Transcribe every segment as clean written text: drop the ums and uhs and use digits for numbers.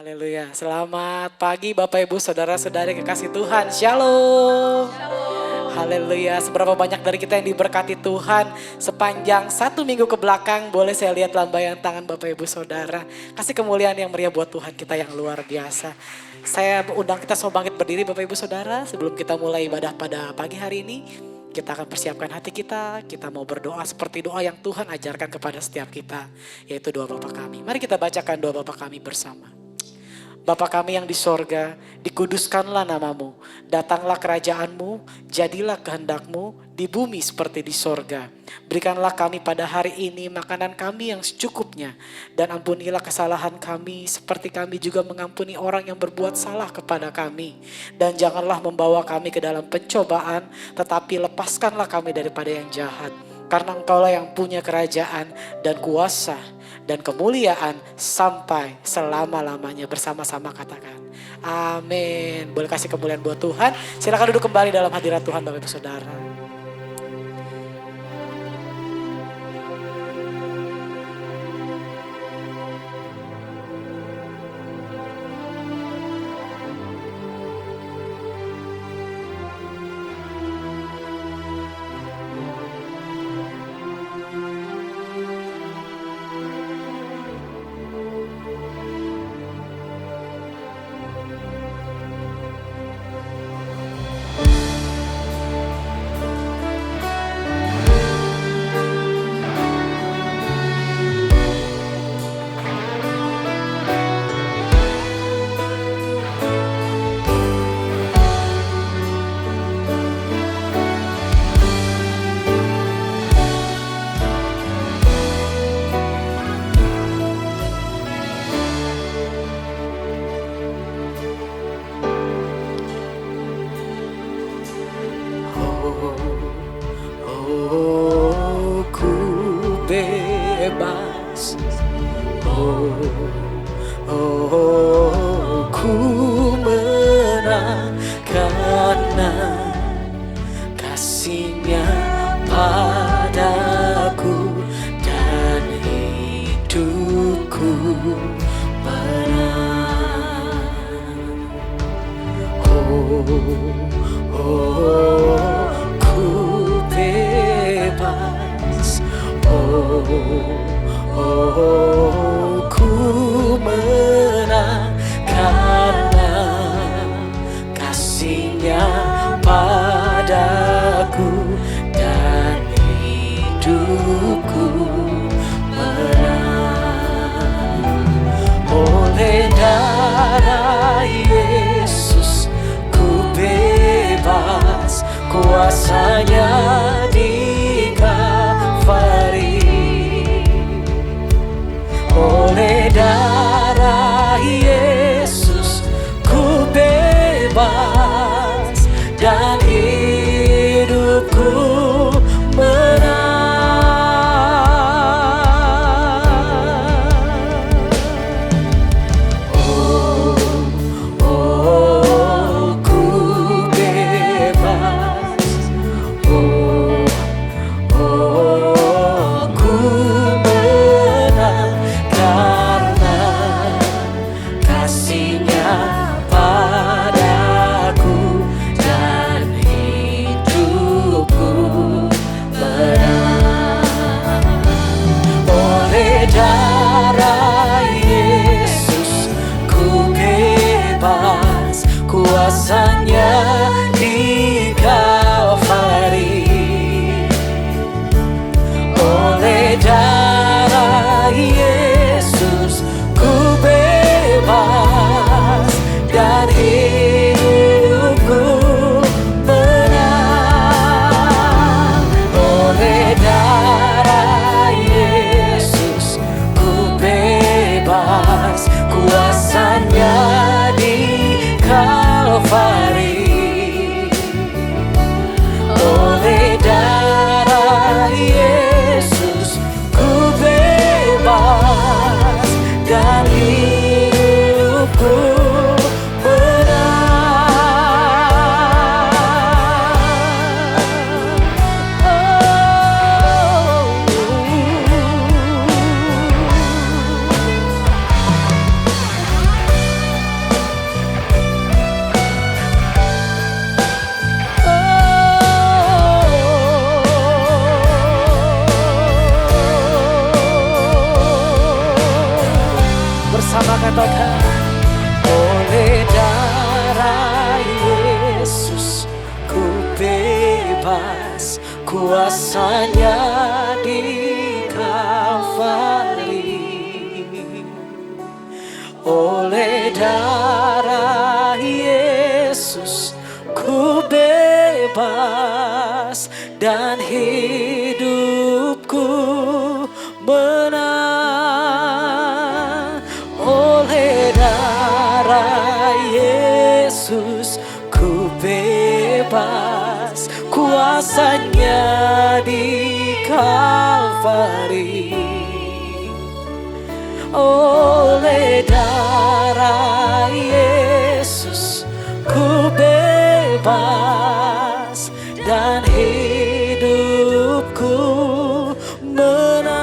Haleluya. Selamat pagi Bapak Ibu Saudara-saudari kekasih Tuhan. Shalom. Haleluya. Seberapa banyak dari kita yang diberkati Tuhan sepanjang 1 minggu ke belakang. Boleh saya lihat lambaian tangan Bapak Ibu Saudara. Kasih kemuliaan yang meriah buat Tuhan kita yang luar biasa. Saya undang kita semua bangkit berdiri Bapak Ibu Saudara. Sebelum kita mulai ibadah pada pagi hari ini. Kita akan persiapkan hati kita mau berdoa seperti doa yang Tuhan ajarkan kepada setiap kita. Yaitu doa Bapa kami. Mari kita bacakan doa Bapa kami bersama. Bapa kami yang di sorga, dikuduskanlah namamu, datanglah kerajaanmu, jadilah kehendakmu di bumi seperti di sorga. Berikanlah kami pada hari ini makanan kami yang secukupnya, dan ampunilah kesalahan kami seperti kami juga mengampuni orang yang berbuat salah kepada kami. Dan janganlah membawa kami ke dalam pencobaan, tetapi lepaskanlah kami daripada yang jahat. Karena Engkaulah yang punya kerajaan dan kuasa dan kemuliaan sampai selama-lamanya. Bersama-sama katakan amin. Boleh kasih kemuliaan buat Tuhan. Silakan duduk kembali dalam hadirat Tuhan Bapak Ibu Saudara. katakan, oleh darah Yesus ku bebas, kuasanya di Kalvari. Oleh darah Yesus ku bebas dan hidupku menang. Oleh darah Yesus ku bebas, kuasanya di Kalvari. Oleh darah Yesus ku bebas dan hidupku menang.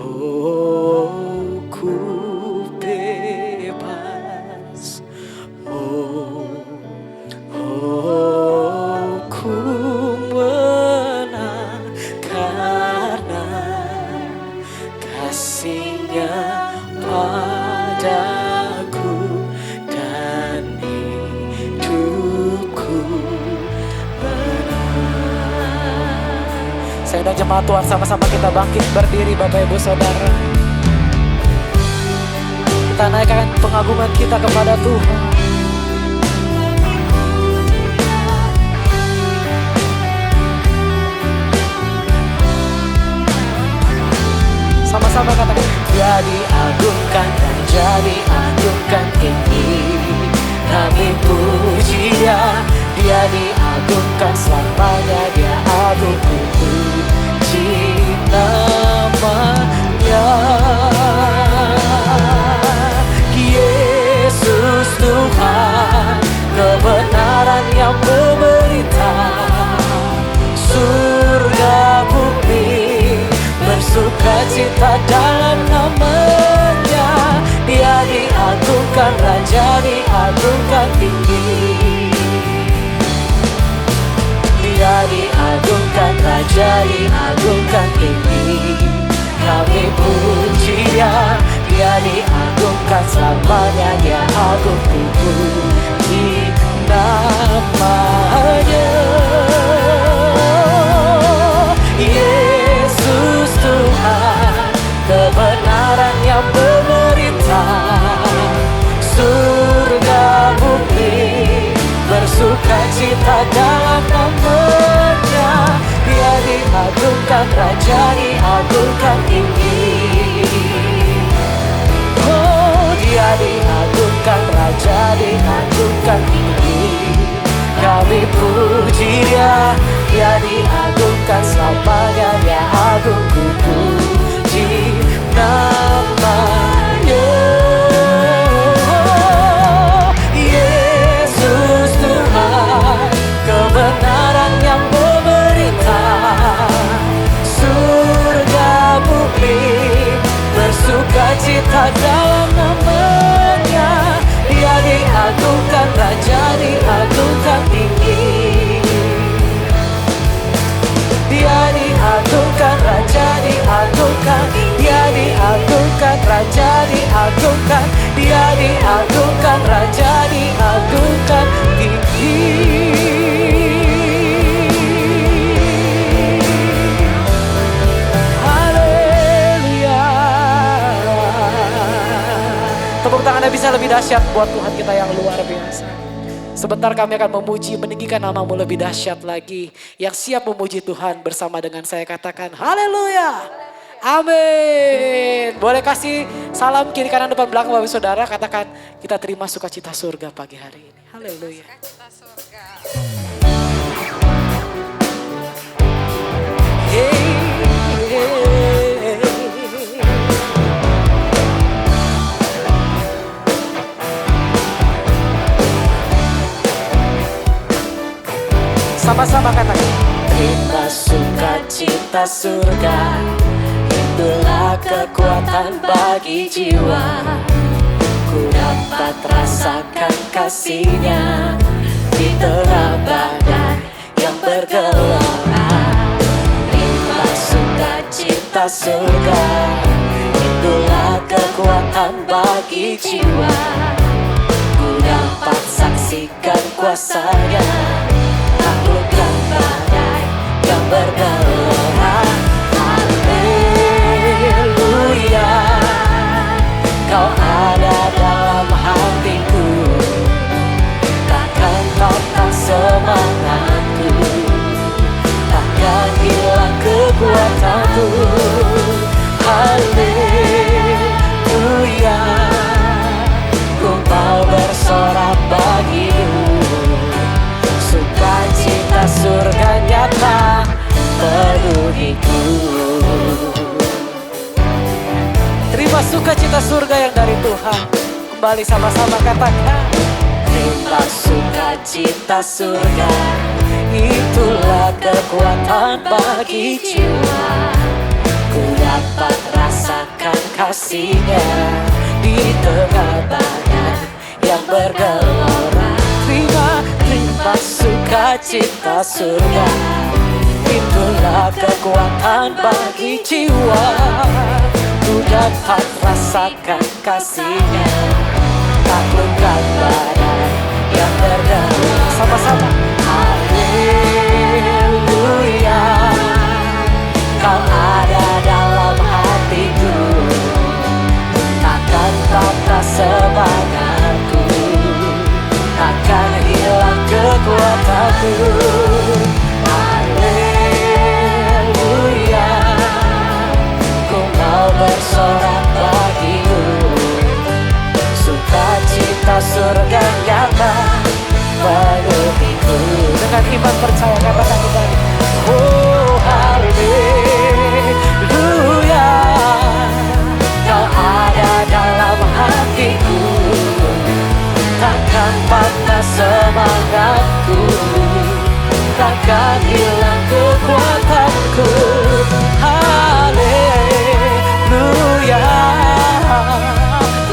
Oh, ku bebas. Oh, ku menang karena kasih-Nya padaku dan hidupku menang. Saya dan jemaat Tuhan, sama-sama kita bangkit berdiri Bapak Ibu Saudara. Kita naikkan pengagungan kita kepada Tuhan. Sama-sama katakan, Dia diagungkan dan jadi agungkan ini. Kami puji Dia, Dia diagungkan selamanya, Dia agung, ku puji nama-Nya. Yesus Tuhan, kebenaran yang memerintah surga bumi, bersukacita dalam nama-Nya. Dia diagungkan, Raja diagungkan tinggi. Dia diagungkan, Raja diagungkan tinggi. Kami puji Dia, Dia diagungkan selamanya, Dia agung, ku puji nama-Nya. Yesus Tuhan, kebenaran yang memerintah surga bumi, bersukacita dalam nama-Nya. Dia diagungkan, Raja diagungkan tinggi. Oh, Dia diagungkan, Raja diagungkan tinggi. Kami puji Dia, Dia diagungkan selamanya, Dia agung, ku puji nama-Nya. Yesus Tuhan, kebenaran yang memerintah surga bumi, bersukacita dalam nama-Nya. Dia diagungkan, Raja diagungkan tinggi. Dia diagungkan, Raja diagungkan. Dia diagungkan, Raja diagungkan. Dia diagungkan, Raja diagungkan tinggi. Haleluya. Tepuk tangannya bisa lebih dahsyat buat Tuhan kita yang luar biasa. Sebentar kami akan memuji, meninggikan nama-Mu lebih dahsyat lagi. Yang siap memuji Tuhan bersama dengan saya katakan haleluya. Amin. Boleh kasih salam kiri kanan depan belakang Bapak Saudara, katakan kita terima sukacita surga pagi hari ini. Haleluya. Sukacita surga. Sama-sama katakan, terima sukacita surga, itulah kekuatan bagi jiwa. Ku dapat rasakan kasih-Nya di tengah badai yang bergelora. Terima sukacita sukacita surga, itulah kekuatan bagi jiwa. Ku dapat saksikan kuasanya, taklukkan badai yang bergelora. Haleluya, Kau ada dalam hatiku, takkan patah semangatku, takkan hilang kekuatanku. Haleluya, ku mau bersorak bagimu, sukacita surga nyata penuhiku. Terima sukacita surga yang dari Tuhan. Kembali sama-sama katakan. Terima sukacita surga, itulah kekuatan bagi jiwa. Ku dapat rasakan kasih-Nya di tengah badan yang bergelora. Terima sukacita surga, itulah kekuatan bagi jiwa. Ku dapat rasakan kasih-Nya, taklukkan badai yang bergelora. Sama-sama. Haleluya, Kau ada dalam hatiku, takkan patah semangatku, takkan hilang kekuatanku. Haleluya, ku mau bersorak bagimu, sukacita surga nyata penuhiku. Dengan iman percaya katakan kembali. Oh haleluya, Kau ada dalam hatiku, takkan patah semangatku, takkan hilang kekuatanku. Haleluya,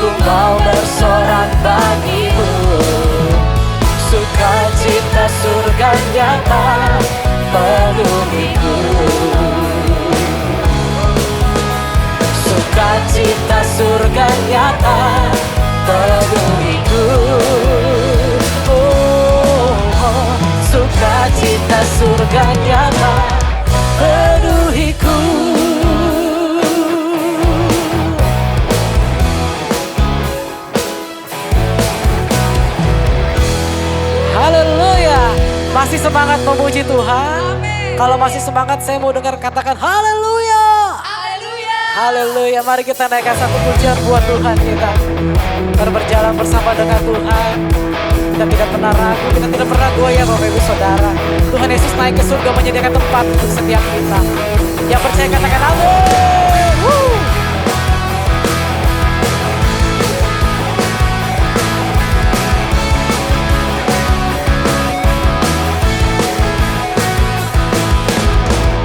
ku mau bersorak bagimu, sukacita surga nyata penuhiku. Sukacita surga nyata penuhiku. Oh, sukacita surga nyata penuhiku. Haleluya. Masih semangat memuji Tuhan? Kalau masih semangat saya mau dengar katakan haleluya. Haleluya, mari kita naikkan satu pujian buat Tuhan kita. Kita berjalan bersama dengan Tuhan. Kita tidak pernah ragu, kita tidak pernah goyah Bapak Ibu Saudara. Tuhan Yesus naik ke surga menyediakan tempat untuk setiap kita. Yang percaya katakan amin.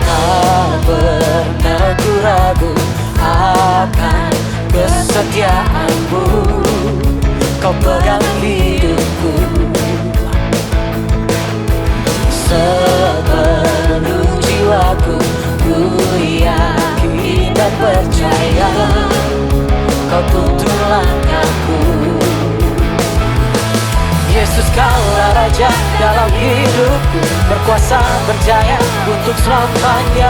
Tak pernah ku ragu akan kesetiaan-Mu, Kau pegang hidupku. Sepenuh jiwaku ku yakin dan percaya, Kau tuntun langkahku. Yesus, Kaulah Raja dalam hidupku, berkuasa berjaya untuk selamanya.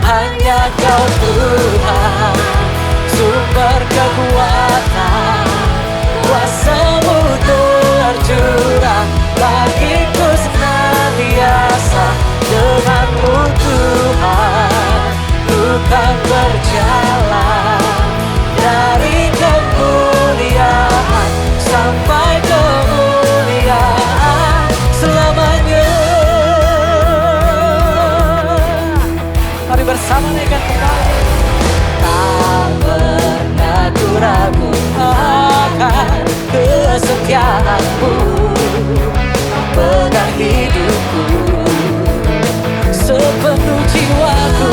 Hanya Kau Tuhan, sumber kekuatan, kuasa-Mu tercurah bagiku senantiasa. Dengan-Mu Tuhan, ku kan berjalan dari kemuliaan sampai kemuliaan selamanya. Mari bersama naikkan kembali. Tak pernah ku ragu akan kesetiaan-Mu, pegang hidupku, sepenuh jiwaku.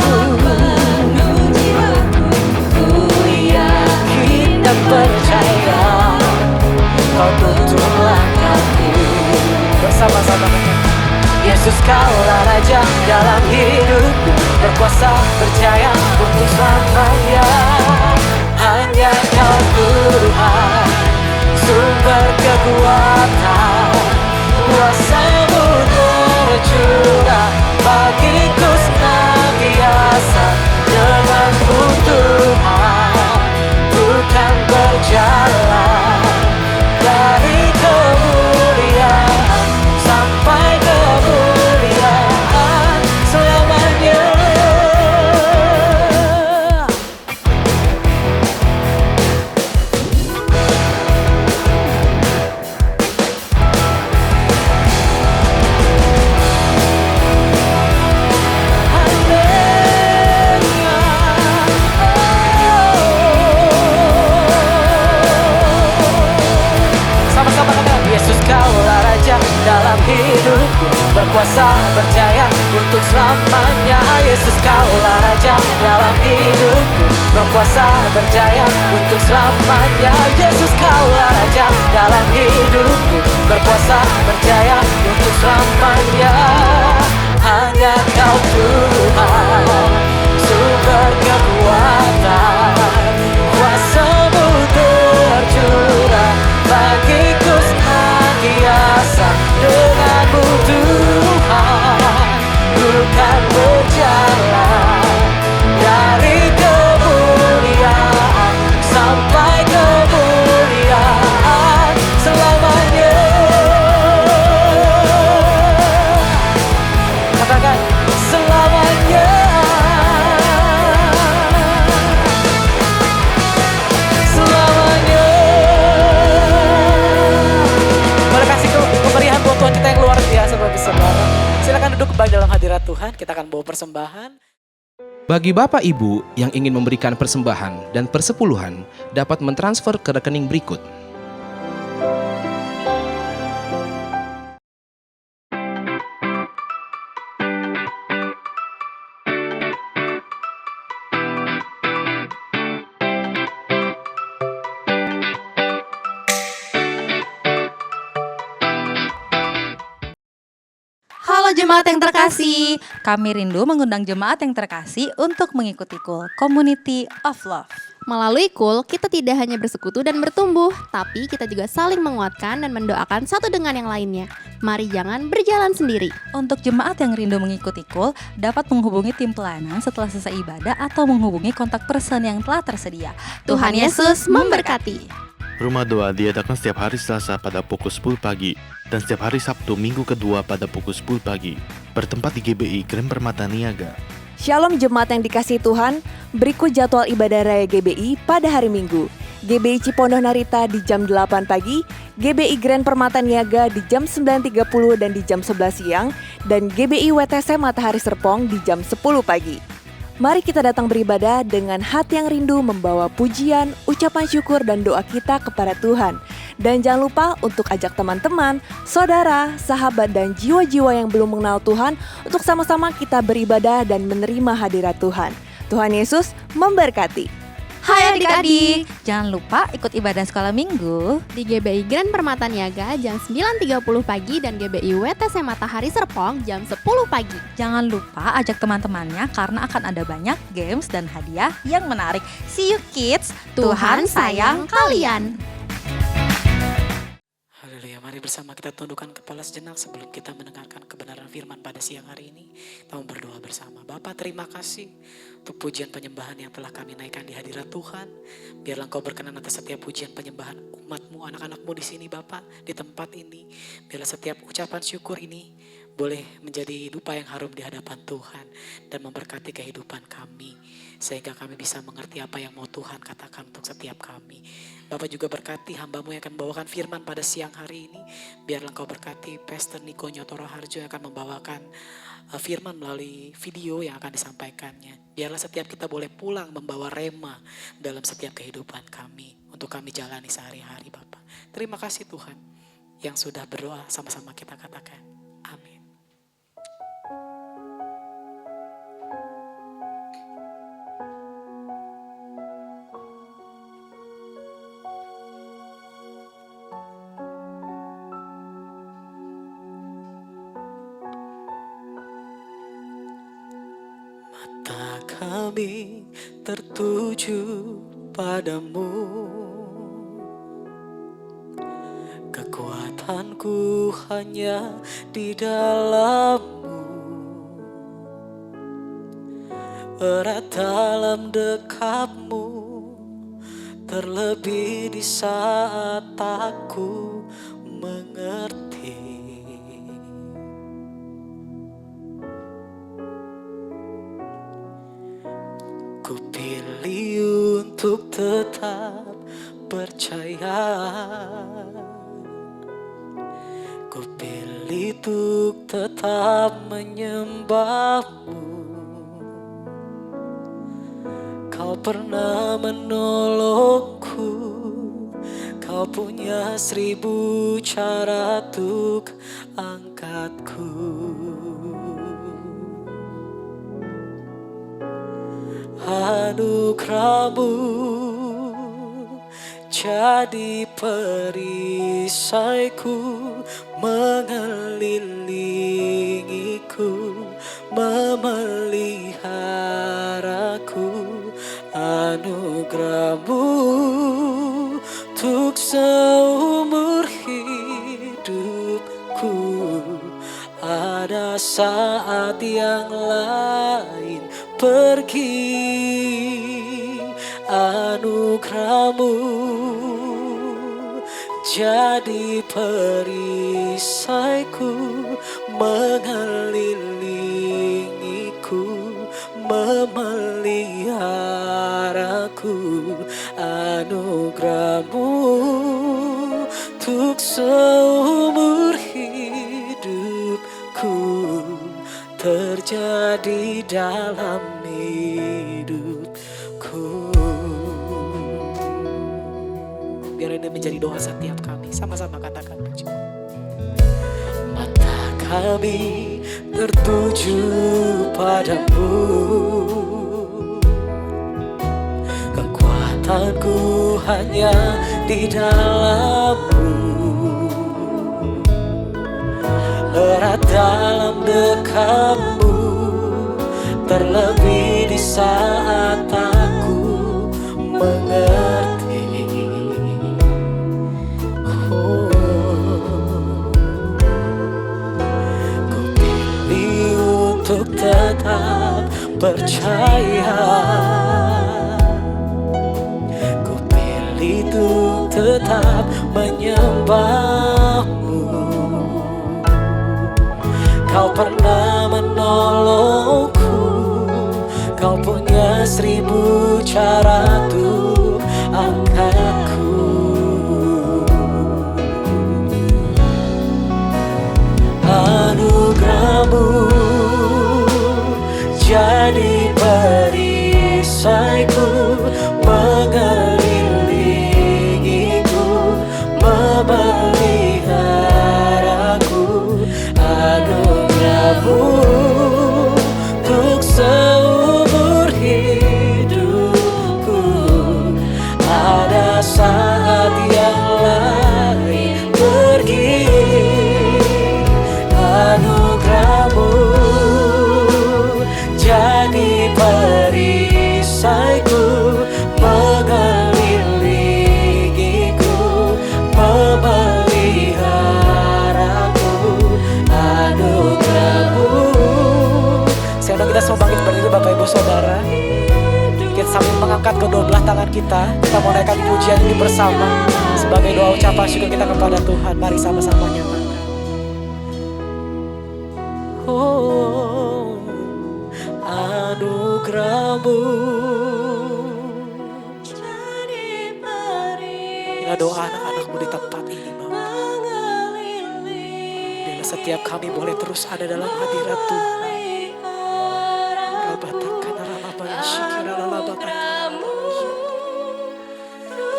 berkuasa berjaya untuk selamanya. Yesus kaulah Raja dalam hidupku, berkuasa berjaya untuk selamanya. Hanya Kau Tuhan, sumber kekuatan, kuasa-Mu tercurah bagiku senantiasa. Denganmu Tuhan, ku kan berjalan dari kemuliaan sampai kemuliaan selamanya. Katakan selamanya. Selamanya. Terima kasih kemeriahan buat Tuhan kita yang luar biasa bagi saudara. Silakan duduk kembali dalam hadirat Tuhan. Kita akan bawa persembahan. Bagi Bapak Ibu yang ingin memberikan persembahan dan persepuluhan dapat mentransfer ke rekening berikut. Halo jemaat yang terkasih, kami rindu mengundang jemaat yang terkasih untuk mengikuti KUL, Community of Love. Melalui KUL, kita tidak hanya bersekutu dan bertumbuh, tapi kita juga saling menguatkan dan mendoakan satu dengan yang lainnya. Mari jangan berjalan sendiri. Untuk jemaat yang rindu mengikuti KUL, dapat menghubungi tim pelayanan setelah selesai ibadah atau menghubungi kontak person yang telah tersedia. Tuhan Yesus memberkati. Rumah Doa diadakan setiap hari Selasa pada pukul 10 pagi dan setiap hari Sabtu minggu kedua pada pukul 10 pagi. Bertempat di GBI Grand Permata Niaga. Shalom jemaat yang dikasihi Tuhan, berikut jadwal ibadah raya GBI pada hari Minggu. GBI Cipondoh Narita di jam 8 pagi, GBI Grand Permata Niaga di jam 9.30 dan di jam 11 siang, dan GBI WTC Matahari Serpong di jam 10 pagi. Mari kita datang beribadah dengan hati yang rindu membawa pujian, ucapan syukur dan doa kita kepada Tuhan. Dan jangan lupa untuk ajak teman-teman, saudara, sahabat dan jiwa-jiwa yang belum mengenal Tuhan untuk sama-sama kita beribadah dan menerima hadirat Tuhan. Tuhan Yesus memberkati. Hai adik-adik, jangan lupa ikut ibadah sekolah minggu Di GBI Grand Permata Niaga jam 9.30 pagi dan GBI WTC Matahari Serpong jam 10 pagi. Jangan lupa ajak teman-temannya karena akan ada banyak games dan hadiah yang menarik. See you kids, Tuhan sayang kalian. Haleluya, mari bersama kita tundukkan kepala sejenak sebelum kita mendengarkan kebenaran firman pada siang hari ini. Kita mau berdoa bersama. Bapa, terima kasih untuk pujian penyembahan yang telah kami naikkan di hadirat Tuhan. Biarlah Engkau berkenan atas setiap pujian penyembahan umat-Mu, anak-anak-Mu di sini Bapa, di tempat ini. Biarlah setiap ucapan syukur ini boleh menjadi dupa yang harum di hadapan Tuhan dan memberkati kehidupan kami. Sehingga kami bisa mengerti apa yang mau Tuhan katakan untuk setiap kami. Bapak juga berkati hamba-Mu yang akan membawakan firman pada siang hari ini. Biarlah Engkau berkati Pastor Niko Nyotoro Harjo yang akan membawakan firman melalui video yang akan disampaikannya. Biarlah setiap kita boleh pulang membawa rema dalam setiap kehidupan kami. Untuk kami jalani sehari-hari Bapak. Terima kasih Tuhan yang sudah berdoa sama-sama kita katakan. Amin. Mata kami tertuju padamu, kekuatanku hanya di dalam-Mu, erat dalam dekap-Mu, terlebih di saat aku mengerti. Ku pilih untuk tetap percaya. Ku pilih untuk tetap menyembah-Mu. Kau pernah menolongku. Kau punya 1000 cara untuk angkatku. Anugerahmu jadi perisaiku, mengelilingiku, memeliharaku. Anugerahmu untuk seumur hidupku. Ada saat yang lain pergi, anugerahmu jadi perisaiku, mengelilingiku, memeliharaku. Anugerahmu untuk seumur hidupku terjadi dalam hidupku. Biar ini menjadi doa setiap kami. Sama-sama katakan puji. Mata kami tertuju padamu, kekuatanku hanya di dalam-Mu. Erat dalam dekam-Mu, terlebih di saat aku mengerti. Ku pilih untuk tetap percaya, ku pilih untuk tetap menyembah-Mu. Kau pernah menolongku, Kau punya 1000 cara untuk angkatku. Anugerahmu jadi perisaiku, mengelilingiku, memeliharaku. Anugerahmu untuk seumur hidupku. Ada saat yang lain pergi, anugerahmu jadi perisaiku, mengelilingiku, memeliharaku. Anugerahmu. Sekarang kita semua bangkit berdiri Bapak Ibu Saudara. Kita sambil mengangkat kedua belah tangan kita mau naikkan pujian ini bersama sebagai doa ucapan syukur kita kepada Tuhan. Mari sama-sama nyatakan. Oh, anugerahmu. Inilah doa anak-anakmu di tempat ini, Bapak. Biarlah setiap kami boleh terus ada dalam hadirat Tuhan.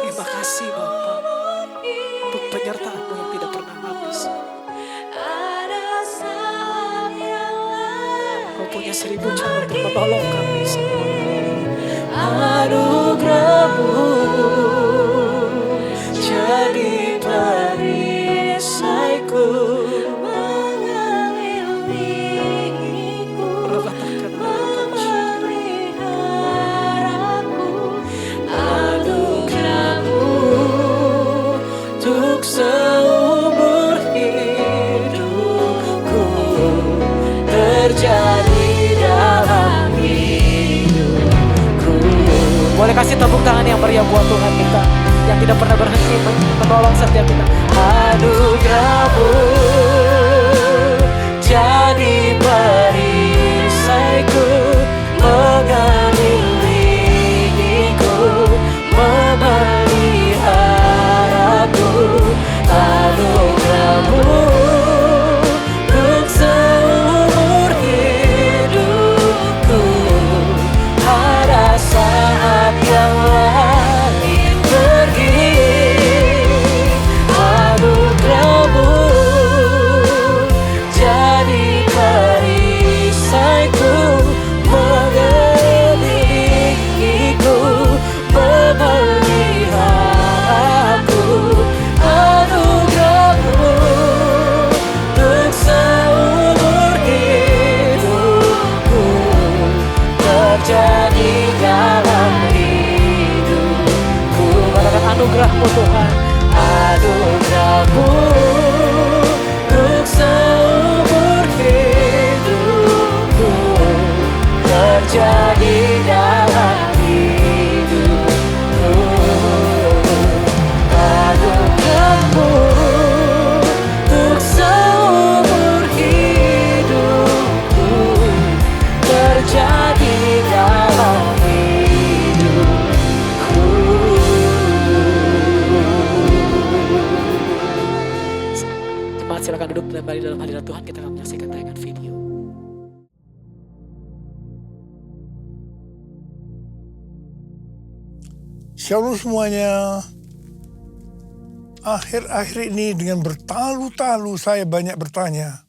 Terima kasih Bapak untuk penyertaan-Mu yang tidak pernah habis. Kau punya 1000 cara untuk menolong kami semua. Anugerahmu jadi perisaiku, seumur hidupku terjadi dalam hidupku. Boleh kasih tepuk tangan yang meriah buat Tuhan kita yang tidak pernah berhenti menolong setiap kita. Anugerahmu jadi perisaiku, mengelilingiku, memeliharaku. Anugerahmu untuk seumur hidupku. Ada saat yang lain pergi. Anugerahmu anugerah-Mu Tuhan. Anugerah-Mu untuk seumur hidupku terjadi dalam hidupku. Anugerah-Mu untuk seumur hidupku terjadi dalam hidupku. Jemaat silakan duduk kembali dalam hadirat Tuhan. Kita akan menyaksikan tayangan video. Shalom semuanya. Akhir-akhir ini dengan bertalu-talu saya banyak bertanya,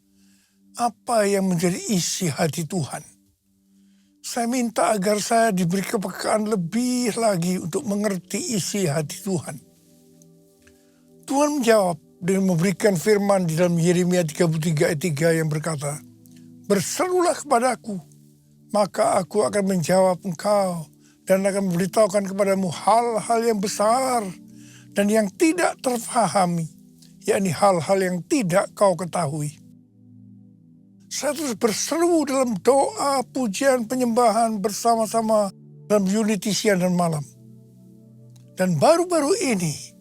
apa yang menjadi isi hati Tuhan? Saya minta agar saya diberi kepekaan lebih lagi untuk mengerti isi hati Tuhan. Tuhan menjawab dengan memberikan firman di dalam Yeremia 33 ayat 3 yang berkata, "Berserulah kepadaku, maka aku akan menjawab engkau dan akan memberitahukan kepadamu hal-hal yang besar dan yang tidak terfahami, yakni hal-hal yang tidak kau ketahui." Saya terus berseru dalam doa, pujian, penyembahan bersama-sama dalam unity siang dan malam. Dan baru-baru ini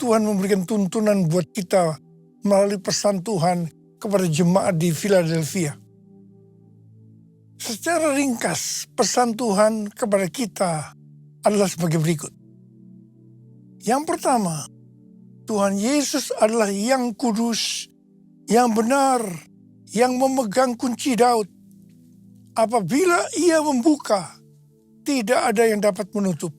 Tuhan memberikan tuntunan buat kita melalui pesan Tuhan kepada jemaat di Philadelphia. Secara ringkas, pesan Tuhan kepada kita adalah sebagai berikut. Yang pertama, Tuhan Yesus adalah yang kudus, yang benar, yang memegang kunci Daud. Apabila ia membuka, tidak ada yang dapat menutup.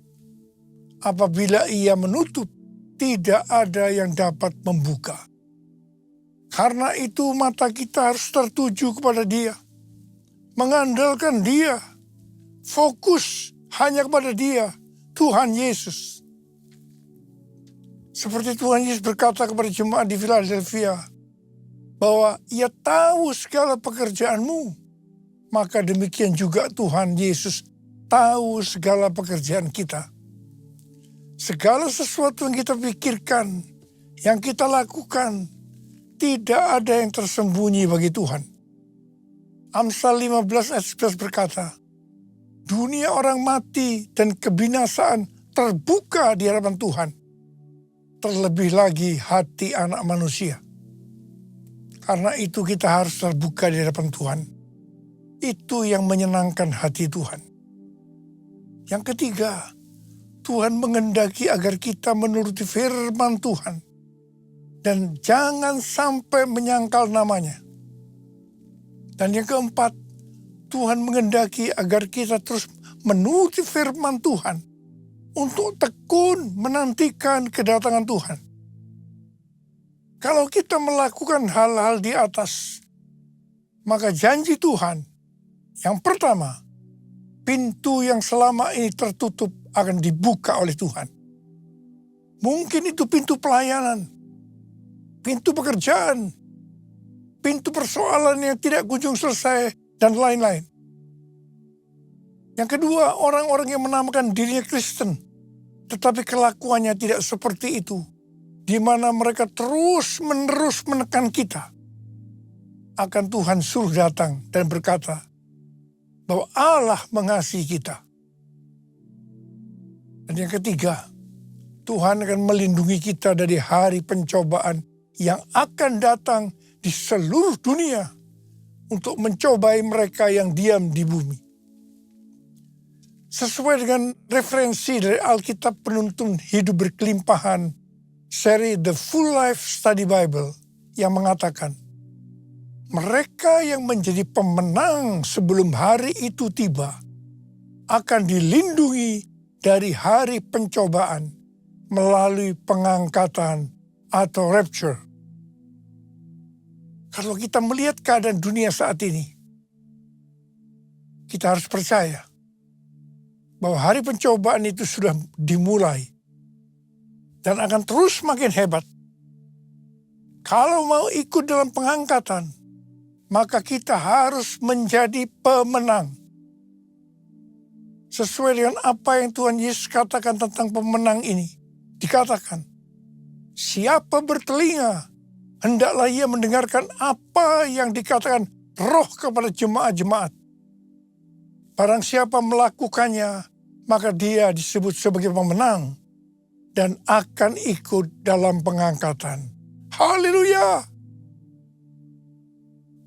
Apabila ia menutup, tidak ada yang dapat membuka. Karena itu mata kita harus tertuju kepada Dia, mengandalkan Dia, fokus hanya kepada Dia, Tuhan Yesus. Seperti Tuhan Yesus berkata kepada jemaat di Philadelphia, bahwa Ia tahu segala pekerjaanmu, maka demikian juga Tuhan Yesus tahu segala pekerjaan kita. Segala sesuatu yang kita pikirkan, yang kita lakukan, tidak ada yang tersembunyi bagi Tuhan. Amsal 15 ayat 11 berkata, dunia orang mati dan kebinasaan terbuka di hadapan Tuhan. Terlebih lagi hati anak manusia. Karena itu kita harus terbuka di hadapan Tuhan. Itu yang menyenangkan hati Tuhan. Yang ketiga, Tuhan menghendaki agar kita menuruti firman Tuhan. Dan jangan sampai menyangkal namanya. Dan yang keempat, Tuhan menghendaki agar kita terus menuruti firman Tuhan. Untuk tekun menantikan kedatangan Tuhan. Kalau kita melakukan hal-hal di atas, maka janji Tuhan, yang pertama, pintu yang selama ini tertutup akan dibuka oleh Tuhan. Mungkin itu pintu pelayanan, pintu pekerjaan, pintu persoalan yang tidak kunjung selesai, dan lain-lain. Yang kedua, orang-orang yang menamakan dirinya Kristen, tetapi kelakuannya tidak seperti itu, di mana mereka terus-menerus menekan kita. Akan Tuhan suruh datang dan berkata bahwa Allah mengasihi kita. Dan yang ketiga, Tuhan akan melindungi kita dari hari pencobaan yang akan datang di seluruh dunia untuk mencobai mereka yang diam di bumi. Sesuai dengan referensi dari Alkitab Penuntun Hidup Berkelimpahan, seri The Full Life Study Bible, yang mengatakan, mereka yang menjadi pemenang sebelum hari itu tiba akan dilindungi dari hari pencobaan melalui pengangkatan atau rapture. Kalau kita melihat keadaan dunia saat ini, kita harus percaya bahwa hari pencobaan itu sudah dimulai dan akan terus makin hebat. Kalau mau ikut dalam pengangkatan, maka kita harus menjadi pemenang. Sesuai dengan apa yang Tuhan Yesus katakan tentang pemenang ini. dikatakan, siapa bertelinga, hendaklah ia mendengarkan apa yang dikatakan Roh kepada jemaat-jemaat. Barang siapa melakukannya, maka dia disebut sebagai pemenang dan akan ikut dalam pengangkatan. Haleluya!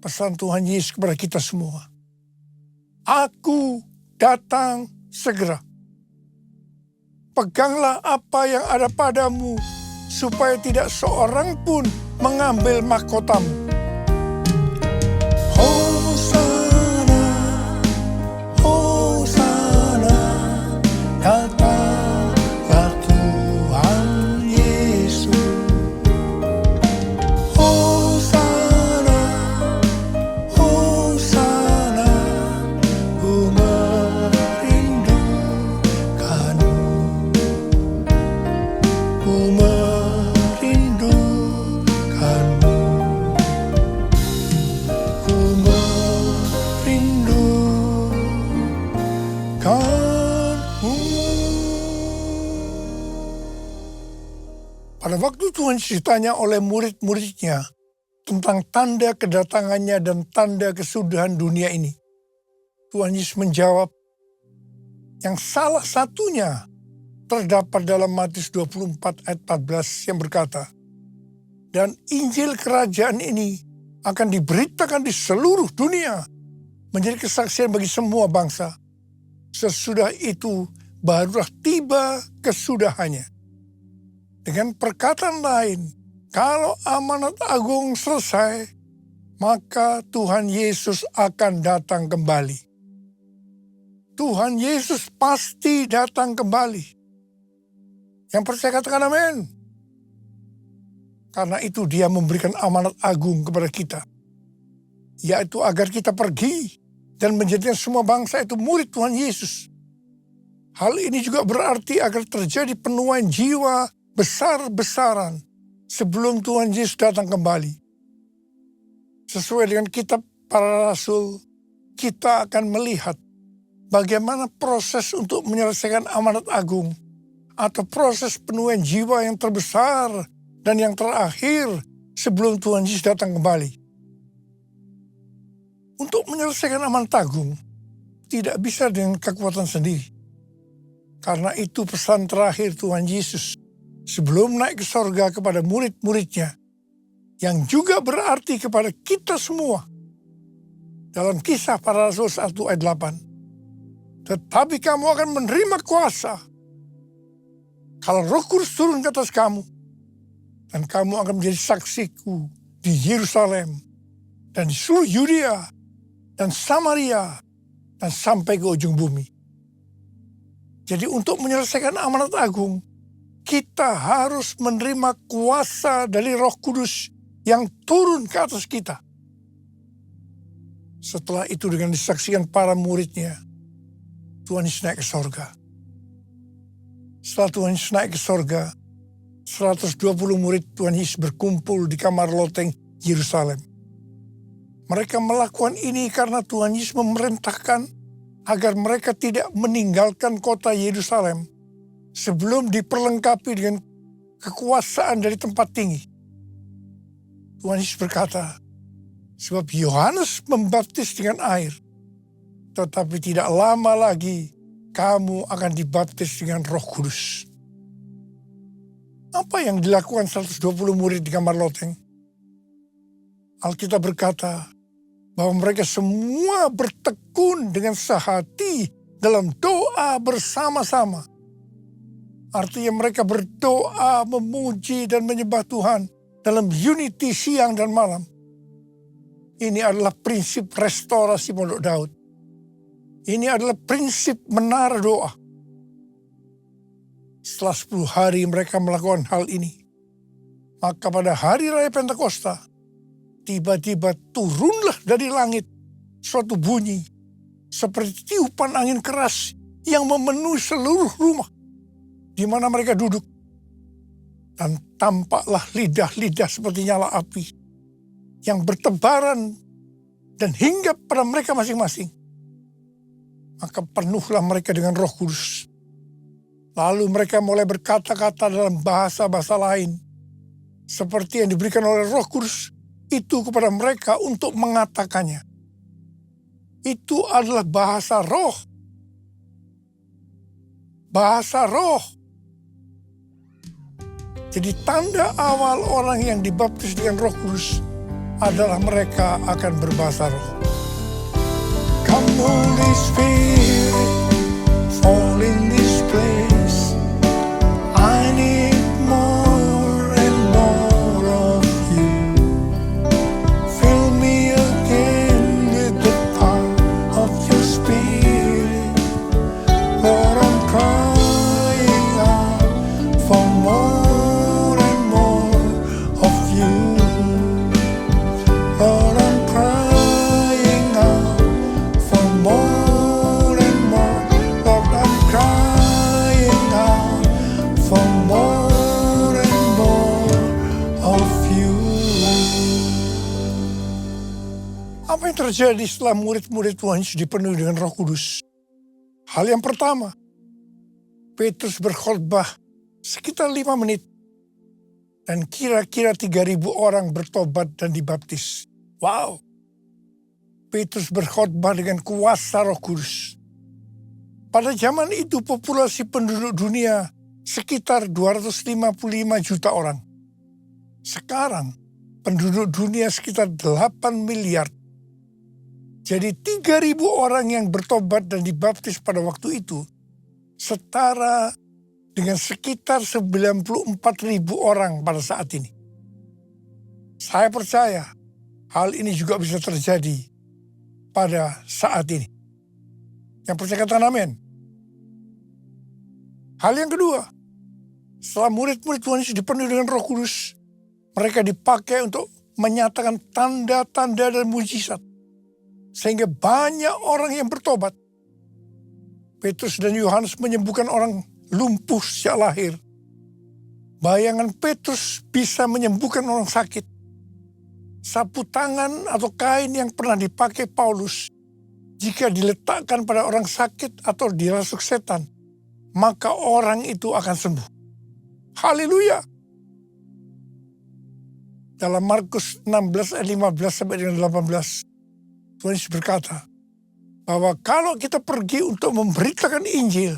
Pesan Tuhan Yesus kepada kita semua. Aku datang segera. Peganglah apa yang ada padamu, supaya tidak seorang pun mengambil mahkotamu. Hosana, Hosana, datanglah Tuhan Yesus. Hosana, Hosana, ku merindukanmu, ku merindukanmu, ku merindukanmu. Pada waktu Tuhan ditanya oleh murid-muridnya tentang tanda kedatangannya dan tanda kesudahan dunia ini, Tuhan Yesus menjawab yang salah satunya terdapat dalam Matius 24 ayat 14 yang berkata, dan Injil kerajaan ini akan diberitakan di seluruh dunia menjadi kesaksian bagi semua bangsa. Sesudah itu barulah tiba kesudahannya. Dengan perkataan lain, kalau amanat agung selesai, maka Tuhan Yesus akan datang kembali. Tuhan Yesus pasti datang kembali. Yang percaya katakan amin. Karena itu dia memberikan amanat agung kepada kita, yaitu agar kita pergi dan menjadikan semua bangsa itu murid Tuhan Yesus. Hal ini juga berarti agar terjadi penuaian jiwa besar-besaran sebelum Tuhan Yesus datang kembali. Sesuai dengan kitab para rasul, kita akan melihat bagaimana proses untuk menyelesaikan amanat agung atau proses penuaian jiwa yang terbesar dan yang terakhir sebelum Tuhan Yesus datang kembali. Untuk menyelesaikan amanat agung tidak bisa dengan kekuatan sendiri. Karena itu pesan terakhir Tuhan Yesus sebelum naik ke sorga kepada murid-muridnya, yang juga berarti kepada kita semua. Dalam Kisah Para Rasul 1 ayat 8. Tetapi kamu akan menerima kuasa kalau Roh Kudus turun ke atas kamu, dan kamu akan menjadi saksiku di Yerusalem dan di seluruh Yudea dan Samaria dan sampai ke ujung bumi. Jadi untuk menyelesaikan amanat agung, kita harus menerima kuasa dari Roh Kudus yang turun ke atas kita. Setelah itu dengan disaksikan para muridnya, Tuhan Yesus naik ke sorga. Setelah Tuhan Yesus naik ke sorga, 120 murid Tuhan Yesus berkumpul di kamar loteng Yerusalem. Mereka melakukan ini karena Tuhan Yesus memerintahkan agar mereka tidak meninggalkan kota Yerusalem sebelum diperlengkapi dengan kekuasaan dari tempat tinggi. Tuhan Yesus berkata, sebab Yohanes membaptis dengan air, tetapi tidak lama lagi kamu akan dibaptis dengan Roh Kudus. Apa yang dilakukan 120 murid di kamar loteng? Alkitab berkata bahwa mereka semua bertekun dengan sehati dalam doa bersama-sama. Artinya mereka berdoa, memuji dan menyembah Tuhan dalam unity siang dan malam. Ini adalah prinsip restorasi Pondok Daud. Ini adalah prinsip menara doa. Setelah 10 hari mereka melakukan hal ini, maka pada hari raya Pentakosta, tiba-tiba turunlah dari langit suatu bunyi seperti tiupan angin keras yang memenuhi seluruh rumah di mana mereka duduk. Dan tampaklah lidah-lidah seperti nyala api yang bertebaran dan hinggap pada mereka masing-masing. Maka penuhlah mereka dengan Roh Kudus. Lalu mereka mulai berkata-kata dalam bahasa-bahasa lain, seperti yang diberikan oleh Roh Kudus itu kepada mereka untuk mengatakannya. Itu adalah bahasa roh. Bahasa roh. Jadi tanda awal orang yang dibaptis dengan Roh Kudus adalah mereka akan berbahasa roh. Come Holy Spirit, fall in this place. I need more and more of you. Fill me again with the power of your Spirit. Lord, I'm crying out for more and more of you. Lord, I'm crying out for more and more. Lord, I'm crying out for more and more of you. Apa yang terjadi setelah murid-murid Tuhan Yesus dipenuhi dengan Roh Kudus? Hal yang pertama, Petrus berkhotbah sekitar 5 menit dan kira-kira 3.000 orang bertobat dan dibaptis. Wow! Petrus berkhotbah dengan kuasa Roh Kudus. Pada zaman itu populasi penduduk dunia sekitar 255 juta orang. Sekarang penduduk dunia sekitar 8 miliar. Jadi 3.000 orang yang bertobat dan dibaptis pada waktu itu setara dengan sekitar 94.000 orang pada saat ini. Saya percaya hal ini juga bisa terjadi pada saat ini. Yang percaya katakan amin. Hal yang kedua, setelah murid-murid Tuhan Yesus dipenuhi dengan Roh Kudus, mereka dipakai untuk menyatakan tanda-tanda dan mujizat. Sehingga banyak orang yang bertobat. Petrus dan Yohanes menyembuhkan orang lumpuh sejak lahir. Bayangan Petrus bisa menyembuhkan orang sakit. Sapu tangan atau kain yang pernah dipakai Paulus, jika diletakkan pada orang sakit atau dirasuk setan, maka orang itu akan sembuh. Haleluya! Dalam Markus 16 ayat 15 sampai dengan 18, Tuhan Yesus berkata bahwa kalau kita pergi untuk memberitakan Injil,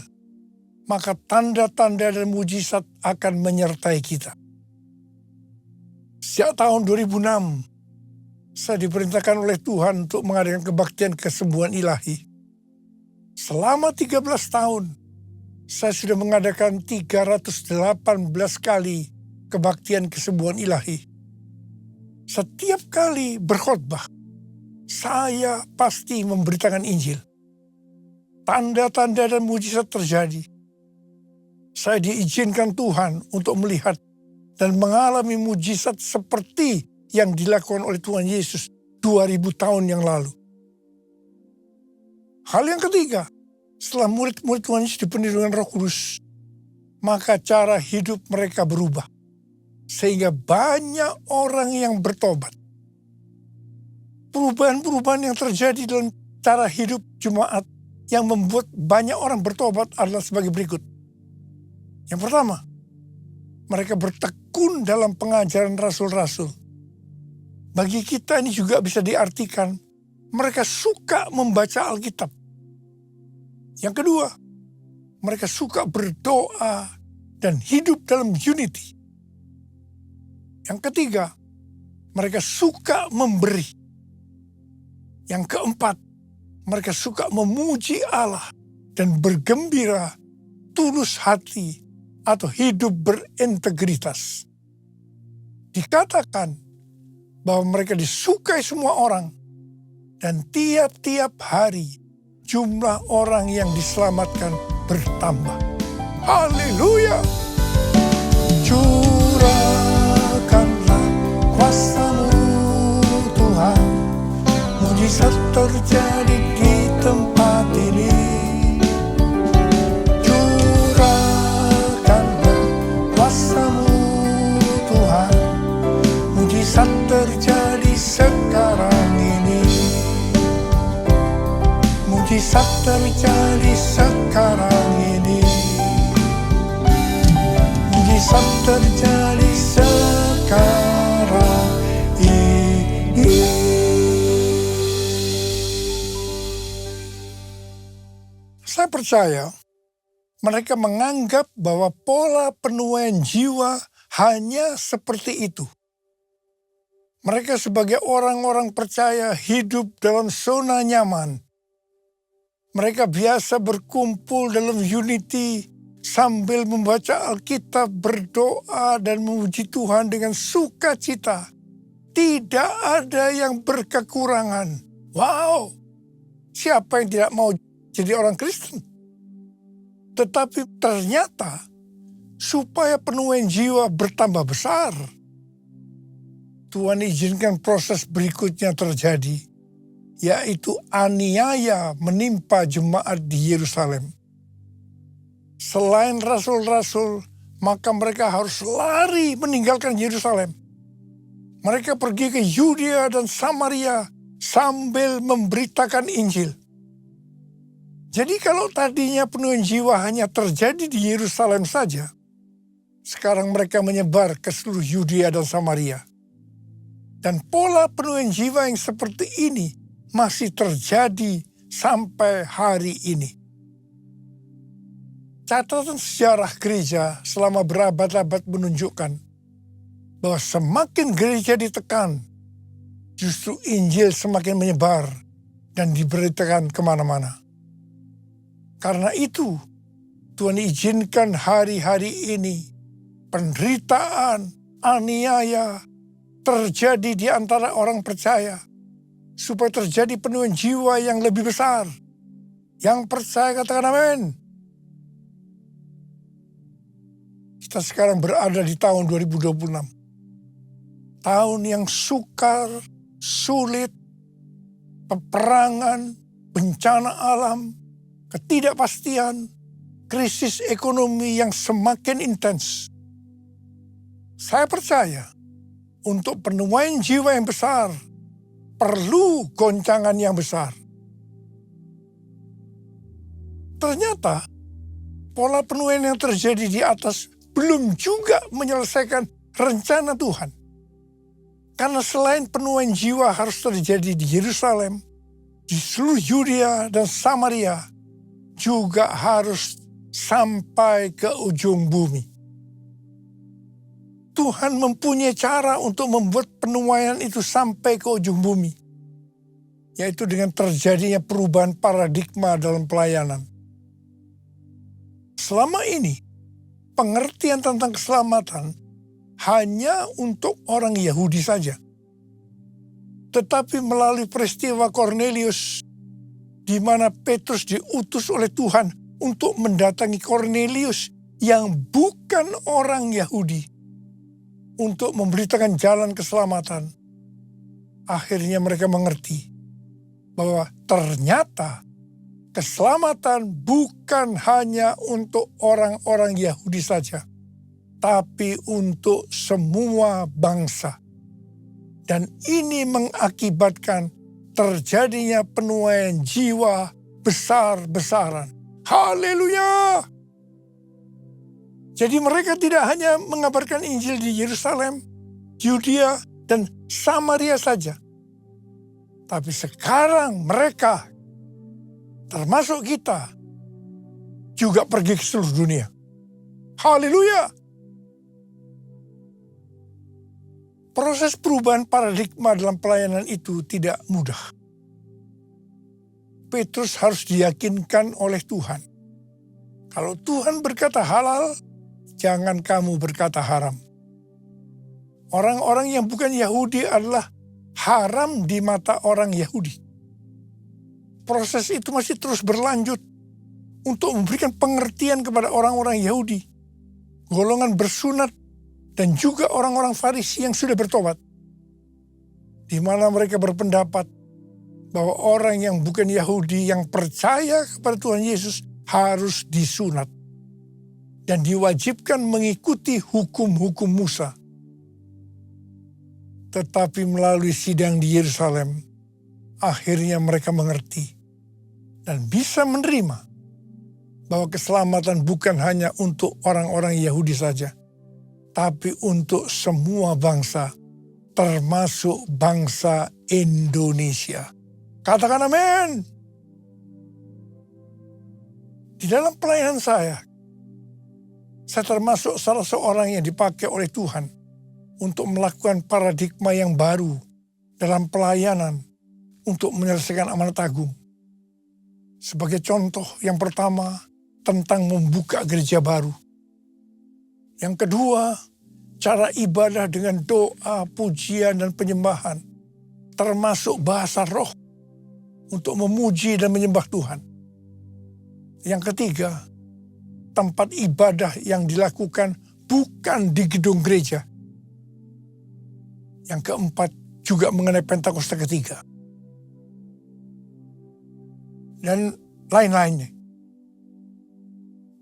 maka tanda-tanda dan mujizat akan menyertai kita. Sejak tahun 2006, saya diperintahkan oleh Tuhan untuk mengadakan kebaktian kesembuhan ilahi. Selama 13 tahun, saya sudah mengadakan 318 kali kebaktian kesembuhan ilahi. Setiap kali berkhotbah, saya pasti memberitakan Injil. Tanda-tanda dan mujizat terjadi. Saya diizinkan Tuhan untuk melihat dan mengalami mujizat seperti yang dilakukan oleh Tuhan Yesus 2000 tahun yang lalu. Hal yang ketiga, setelah murid-murid Tuhan Yesus dipenuhi dengan Roh Kudus, maka cara hidup mereka berubah. Sehingga banyak orang yang bertobat. Perubahan-perubahan yang terjadi dalam cara hidup jemaat yang membuat banyak orang bertobat adalah sebagai berikut. Yang pertama, mereka bertekun dalam pengajaran rasul-rasul. Bagi kita ini juga bisa diartikan, mereka suka membaca Alkitab. Yang kedua, mereka suka berdoa dan hidup dalam unity. Yang ketiga, mereka suka memberi. Yang keempat, mereka suka memuji Allah dan bergembira, tulus hati, atau hidup berintegritas. Dikatakan bahwa mereka disukai semua orang, dan tiap-tiap hari jumlah orang yang diselamatkan bertambah. Haleluya! Curahkanlah kuasa-Mu Tuhan, mujizat terjadi di tempat ini. Curahkanlah kuasa-Mu Tuhan, mujizat terjadi sekarang ini. Mujizat terjadi sekarang ini. mujizat terjadi sekarang ini. Saya percaya mereka menganggap bahwa pola penuaian jiwa hanya seperti itu. Mereka sebagai orang-orang percaya hidup dalam zona nyaman. Mereka biasa berkumpul dalam unity sambil membaca Alkitab, berdoa dan memuji Tuhan dengan sukacita. Tidak ada yang berkekurangan. Wow, siapa yang tidak mau jadi orang Kristen? Tetapi ternyata supaya penuaian jiwa bertambah besar, Tuhan izinkan proses berikutnya terjadi, yaitu aniaya menimpa jemaat di Yerusalem. Selain rasul-rasul, maka mereka harus lari meninggalkan Yerusalem. Mereka pergi ke Yudea dan Samaria sambil memberitakan Injil. Jadi kalau tadinya penuaian jiwa hanya terjadi di Yerusalem saja, sekarang mereka menyebar ke seluruh Yudea dan Samaria. Dan pola penuaian jiwa yang seperti ini masih terjadi sampai hari ini. Catatan sejarah gereja selama berabad-abad menunjukkan bahwa semakin gereja ditekan, justru Injil semakin menyebar dan diberitakan kemana-mana. Karena itu, Tuhan izinkan hari-hari ini penderitaan, aniaya terjadi di antara orang percaya, supaya terjadi penuaian jiwa yang lebih besar. Yang percaya katakan amin. Kita sekarang berada di tahun 2026. Tahun yang sukar, sulit, peperangan, bencana alam, ketidakpastian, krisis ekonomi yang semakin intens. Saya percaya untuk penuaian jiwa yang besar perlu goncangan yang besar. Ternyata pola penuaian yang terjadi di atas belum juga menyelesaikan rencana Tuhan. Karena selain penuaian jiwa harus terjadi di Yerusalem, di seluruh Yudea dan Samaria, juga harus sampai ke ujung bumi. Tuhan mempunyai cara untuk membuat penuaian itu sampai ke ujung bumi, yaitu dengan terjadinya perubahan paradigma dalam pelayanan. Selama ini, pengertian tentang keselamatan hanya untuk orang Yahudi saja. Tetapi melalui peristiwa Kornelius, di mana Petrus diutus oleh Tuhan untuk mendatangi Kornelius yang bukan orang Yahudi, untuk memberitakan jalan keselamatan. Akhirnya mereka mengerti bahwa ternyata keselamatan bukan hanya untuk orang-orang Yahudi saja, tapi untuk semua bangsa. Dan ini mengakibatkan terjadinya penuaian jiwa besar-besaran. Haleluya! Jadi mereka tidak hanya mengabarkan Injil di Yerusalem, Yudea, dan Samaria saja. Tapi sekarang mereka, termasuk kita, juga pergi ke seluruh dunia. Haleluya! Proses perubahan paradigma dalam pelayanan itu tidak mudah. Petrus harus diyakinkan oleh Tuhan. Kalau Tuhan berkata halal, jangan kamu berkata haram. Orang-orang yang bukan Yahudi adalah haram di mata orang Yahudi. Proses itu masih terus berlanjut untuk memberikan pengertian kepada orang-orang Yahudi, golongan bersunat, dan juga orang-orang Farisi yang sudah bertobat, di mana mereka berpendapat bahwa orang yang bukan Yahudi yang percaya kepada Tuhan Yesus harus disunat dan diwajibkan mengikuti hukum-hukum Musa. Tetapi melalui sidang di Yerusalem, akhirnya mereka mengerti dan bisa menerima bahwa keselamatan bukan hanya untuk orang-orang Yahudi saja, tapi untuk semua bangsa, termasuk bangsa Indonesia. Katakan amin. Di dalam pelayanan saya termasuk salah seorang yang dipakai oleh Tuhan untuk melakukan paradigma yang baru dalam pelayanan untuk menyelesaikan amanat agung. Sebagai contoh, yang pertama tentang membuka gereja baru. Yang kedua, cara ibadah dengan doa, pujian, dan penyembahan. Termasuk bahasa roh untuk memuji dan menyembah Tuhan. Yang ketiga, tempat ibadah yang dilakukan bukan di gedung gereja. Yang keempat, juga mengenai Pentakosta ketiga. Dan lain-lainnya.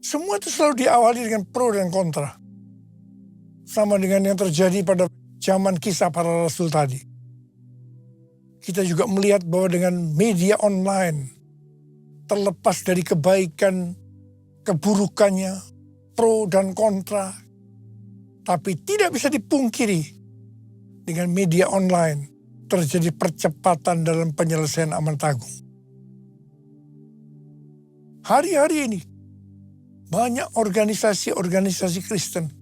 Semua itu selalu diawali dengan pro dan kontra. Sama dengan yang terjadi pada zaman kisah para rasul tadi. Kita juga melihat bahwa dengan media online, terlepas dari kebaikan, keburukannya, pro dan kontra, tapi tidak bisa dipungkiri, dengan media online terjadi percepatan dalam penyelesaian amanat agung. Hari-hari ini, banyak organisasi-organisasi Kristen,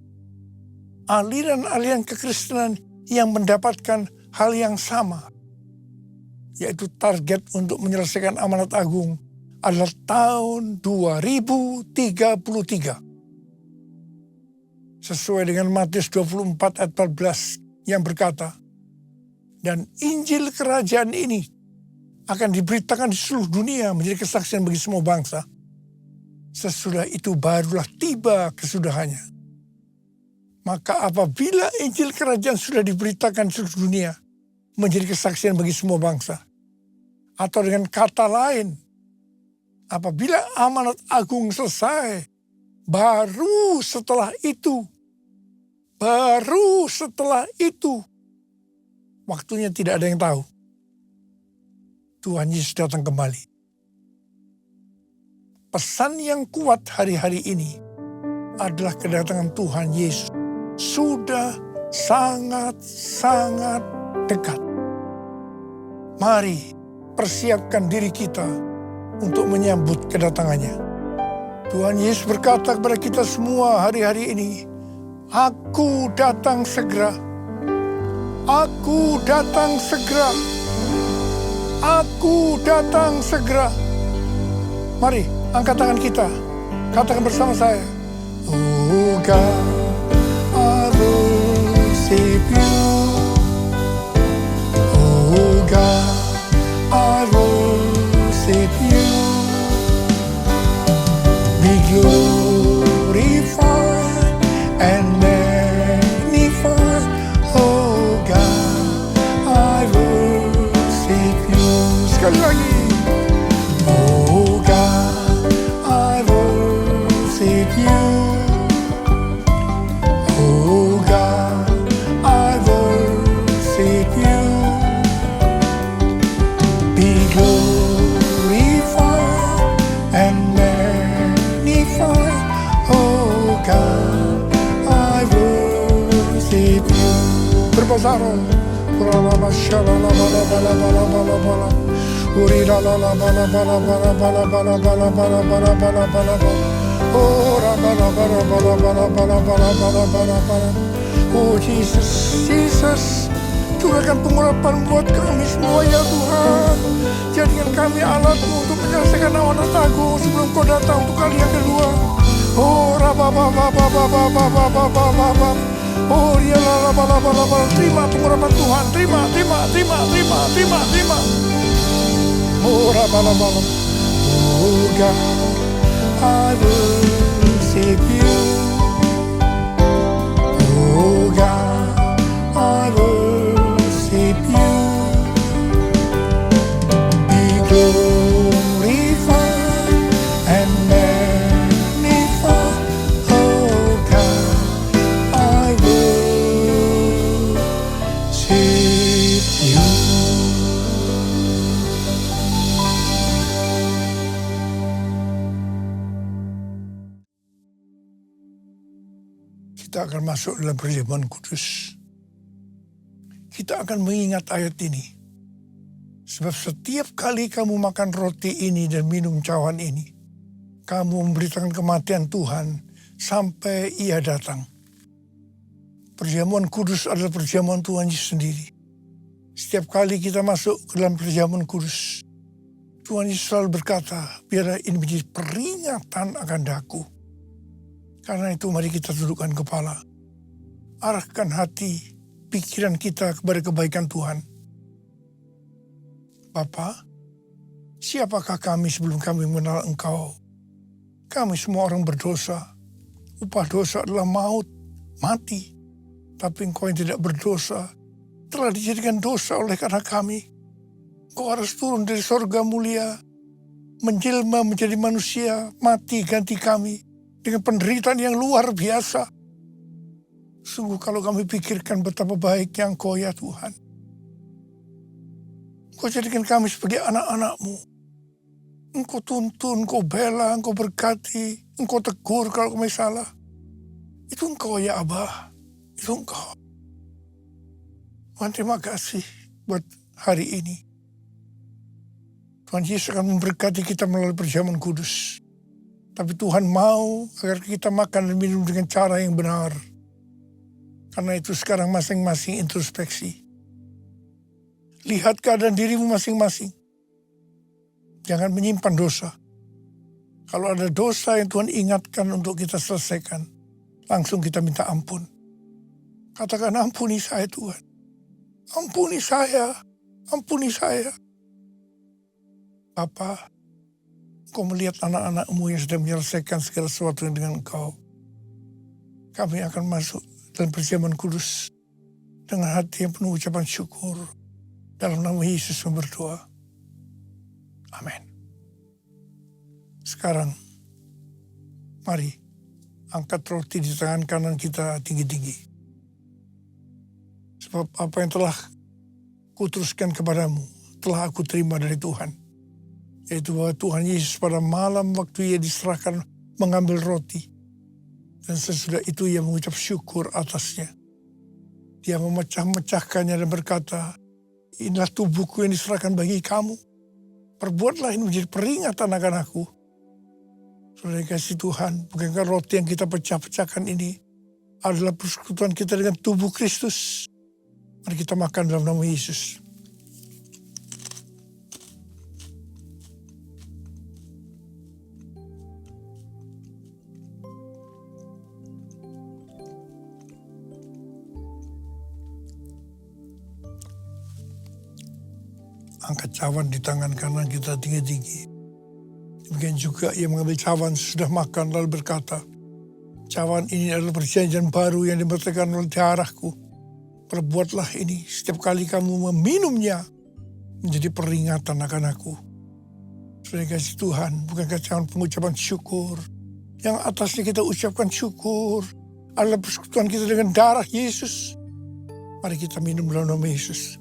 aliran-aliran kekristenan yang mendapatkan hal yang sama, yaitu target untuk menyelesaikan amanat agung adalah tahun 2033. Sesuai dengan Matius 24 ayat 14 yang berkata, dan Injil kerajaan ini akan diberitakan di seluruh dunia menjadi kesaksian bagi semua bangsa. Sesudah itu barulah tiba kesudahannya. Maka apabila Injil kerajaan sudah diberitakan di seluruh dunia menjadi kesaksian bagi semua bangsa. Atau dengan kata lain, apabila amanat agung selesai, baru setelah itu, waktunya tidak ada yang tahu. Tuhan Yesus datang kembali. Pesan yang kuat hari-hari ini adalah kedatangan Tuhan Yesus sudah sangat-sangat dekat. Mari persiapkan diri kita untuk menyambut kedatangannya. Tuhan Yesus berkata kepada kita semua hari-hari ini, Aku datang segera. Aku datang segera. Aku datang segera. Mari angkat tangan kita. Katakan bersama saya. Oh God, I worship you. Oh God, I worship you. Be glorified and magnified. Oh God, I worship you. Sekali lagi. Oh God, I worship you. Oh God, I worship you. Be glorified and magnified. Oh God, I worship you. Berbahasa roh. Kuralama shalala bala bala bala bala bala. Urila la la bala bala bala bala bala bala bala bala bala bala bala. Oh ra bala bala bala bala bala bala bala bala bala. Oh Jesus, Jesus, curahkan pengurapan buat kami semua ya Tuhan. Jadikan kami alat-Mu untuk menyelesaikan amanat agung sebelum Kau datang untuk kali yang kedua. Oh ra ba ba ba ba ba ba ba ba ba ba ba ba. Oh ya la la bala bala bala. Terima pengurapan Tuhan, terima. Oh ra bala bala. Oh God, I worship you. Oh God, I worship you. Be glorified and magnified. Oh God, I worship you. kita akan masuk dalam perjamuan kudus. Kita akan mengingat ayat ini. Sebab setiap kali kamu makan roti ini dan minum cawan ini, kamu memberitakan kematian Tuhan sampai Ia datang. Perjamuan kudus adalah perjamuan Tuhan Yesus sendiri. Setiap kali kita masuk ke dalam perjamuan kudus, Tuhan Yesus selalu berkata, biarlah ini menjadi peringatan akan daku. Karena itu mari kita tundukkan kepala. Arahkan hati, pikiran kita kepada kebaikan Tuhan. Bapa, siapakah kami sebelum kami mengenal Engkau? Kami semua orang berdosa. Upah dosa adalah maut, mati. Tapi Engkau yang tidak berdosa telah dijadikan dosa oleh karena kami. Engkau harus turun dari sorga mulia, menjelma menjadi manusia, mati ganti kami dengan penderitaan yang luar biasa. Sungguh kalau kami pikirkan betapa baiknya Engkau ya Tuhan. Engkau jadikan kami sebagai anak-anak-Mu. Engkau tuntun, Engkau bela, Engkau berkati, Engkau tegur kalau kami salah. Itu Engkau ya Abah, itu Engkau. Tuhan terima kasih buat hari ini. Tuhan Yesus akan memberkati kita melalui perjamuan kudus. Tapi Tuhan mau agar kita makan dan minum dengan cara yang benar. Karena itu sekarang masing-masing introspeksi. Lihat keadaan dirimu masing-masing. Jangan menyimpan dosa. Kalau ada dosa yang Tuhan ingatkan untuk kita selesaikan, langsung kita minta ampun. Katakan, ampuni saya Tuhan. Ampuni saya. Ampuni saya. Bapa, Engkau melihat anak-anak-Mu yang sedang menyelesaikan segala sesuatu dengan Engkau. Kami akan masuk dalam perjamuan kudus dengan hati yang penuh ucapan syukur. Dalam nama Yesus berdoa. Amin. Sekarang, mari angkat roti di tangan kanan kita tinggi-tinggi. Sebab apa yang telah kuteruskan kepadamu, telah aku terima dari Tuhan. Yaitu bahwa Tuhan Yesus pada malam waktu Ia diserahkan mengambil roti. Dan sesudah itu Ia mengucap syukur atasnya. Dia memecah-mecahkannya dan berkata, inilah tubuhku yang diserahkan bagi kamu. Perbuatlah ini menjadi peringatan akan aku. Saudara kasih Tuhan, bukankah roti yang kita pecah-pecahkan ini adalah persekutuan kita dengan tubuh Kristus. Mari kita makan dalam nama Yesus. Angkat cawan di tangan kanan kita tinggi-tinggi. Demikian juga Ia mengambil cawan sesudah makan lalu berkata, cawan ini adalah perjanjian baru yang diberitakan oleh darahku. Perbuatlah ini setiap kali kamu meminumnya menjadi peringatan akan aku. Saudara kasih Tuhan, bukankah cawan pengucapan syukur? Yang atasnya kita ucapkan syukur adalah persekutuan kita dengan darah Yesus. Mari kita minum dalam nama Yesus.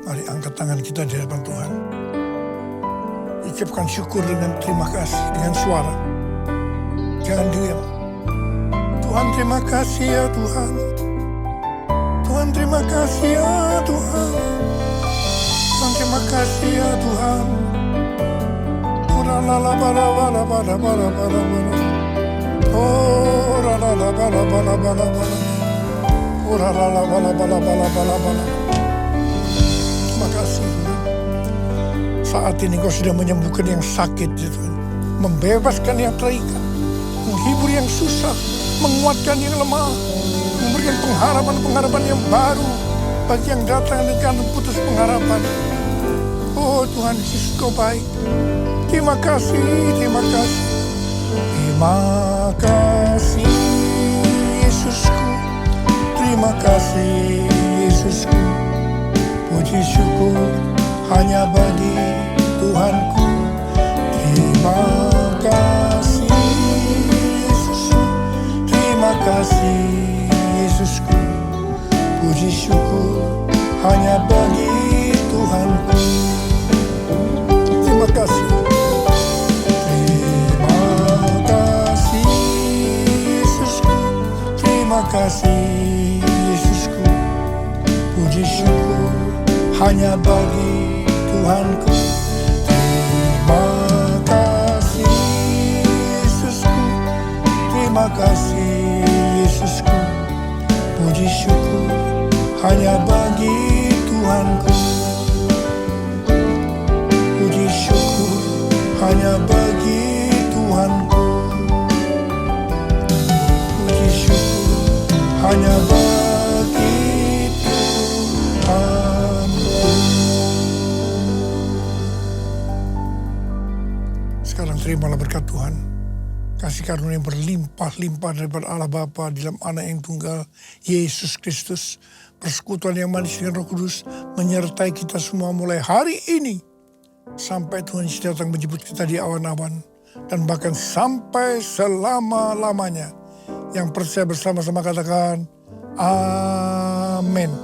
Mari angkat tangan kita di hadapan Tuhan. Ucapkan syukur dengan terima kasih, dengan suara. Jangan diam. Tuhan terima kasih ya Tuhan. Tuhan terima kasih ya Tuhan. Tuhan terima kasih ya Tuhan. Terima kasih Tuhan. Saat ini Kau sudah menyembuhkan yang sakit Tuhan. Membebaskan yang terikat. Menghibur yang susah. Menguatkan yang lemah. Memberikan pengharapan-pengharapan yang baru. Bagi yang datang dengan putus pengharapan. Oh Tuhan Yesus Kau baik. Terima kasih, terima kasih. Terima kasih Yesusku. Terima kasih Yesusku. Puji syukur hanya bagi Tuhanku. Terima kasih Yesusku. Terima kasih Yesusku. Puji syukur hanya bagi Tuhanku. kasih Yesusku, puji syukur hanya bagi Tuhanku. Puji syukur hanya bagi Tuhanku. Puji syukur hanya bagi Tuhanku. Sekarang terimalah berkat Tuhan. Kasih karunia yang berlimpah-limpah daripada Allah Bapa di dalam Anak yang tunggal, Yesus Kristus. Persekutuan yang manis dengan Roh Kudus menyertai kita semua mulai hari ini. Sampai Tuhan Yesus datang menjemput kita di awan-awan. Dan bahkan sampai selama-lamanya. Yang percaya bersama-sama katakan, Amin.